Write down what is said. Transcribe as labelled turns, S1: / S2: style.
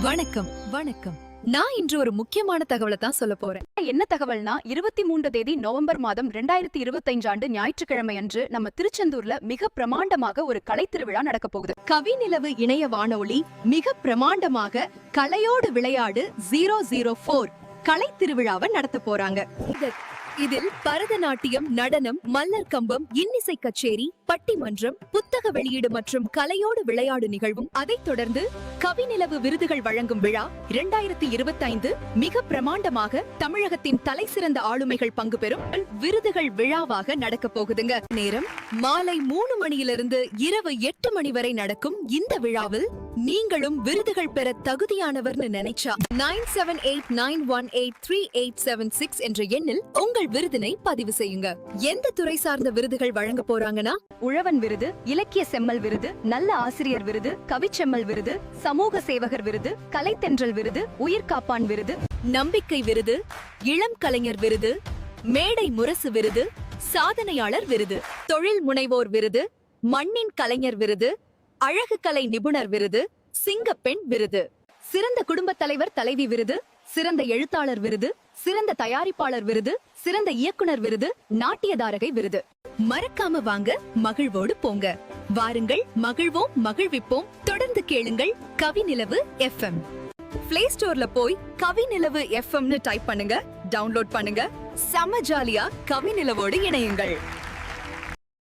S1: வணக்கம் வணக்கம். நான் இன்று ஒரு முக்கியமான தகவலை தான் சொல்ல போறேன்.
S2: என்ன தகவல்னா 23 தேதி நவம்பர் மாதம் 2025 ஆண்டு ஞாயிற்றுக்கிழமை அன்று நம்ம திருச்செந்தூர்ல மிக பிரமாண்டமாக ஒரு கலை திருவிழா நடக்க போகுது.
S1: கவிநிலவு இணைய வானொலி மிக பிரமாண்டமாக கலையோடு விளையாடு 004 கலை திருவிழாவை நடத்த போறாங்க. இதில் பரதநாட்டியம், நடனம், மல்லர் கம்பம், இன்னிசை கச்சேரி, பட்டிமன்றம், புத்தக வெளியீடு மற்றும் கலையோடு விளையாடு நிகழ்வும், அதைத் தொடர்ந்து கவிநிலவு விருதுகள் வழங்கும் விழா 2025 மிக பிரமாண்டமாக தமிழகத்தின் தலை சிறந்த ஆளுமைகள் பங்கு பெறும் விருதுகள் விழாவாக நடக்க போகுதுங்க. நேரம் மாலை 3 மணியிலிருந்து இரவு 8 மணி வரை நடக்கும் இந்த விழாவில் நீங்களும் விருதுகள் பெற தகுதியானவர்னு நினைச்சா 9789183876 என்ற எண்ணில் உங்கள் விருதினை பதிவு செய்யுங்க. எந்த துறை சார்ந்த விருதுகள் வழங்க போறாங்கன்னா,
S2: உழவன் விருது, இலக்கிய செம்மல் விருது, நல்ல ஆசிரியர் விருது, கவிச்செம்மல் விருது, சமூக சேவகர் விருது, கலைத்தென்றல் விருது, உயிர்காப்பான் விருது,
S1: நம்பிக்கை விருது, இளம் கலைஞர் விருது, மேடை முரசு விருது, சாதனையாளர் விருது, தொழில் முனைவோர் விருது, மண்ணின் கலைஞர் விருது, அழகு கலை நிபுணர் விருது, சிங்கப்பெண் விருது, சிறந்த குடும்ப தலைவர் தலைவி விருது, சிறந்த எழுத்தாளர் விருது, சிறந்த தயாரிப்பாளர் விருது, சிறந்த இயக்குனர் விருது, நாட்டியதாரகை விருது. மறக்காம வாங்க, மகிழ்வோடு போங்க. வாருங்கள், மகிழ்வோம், மகிழ்விப்போம். தொடர்ந்து கேளுங்கள் கவிநிலவு FM. பிளே ஸ்டோர்ல போய் கவிநிலவு FMனு டைப் பண்ணுங்க, டவுன்லோட் பண்ணுங்க. செம ஜாலியா கவிநிலவோடு இணையுங்கள்.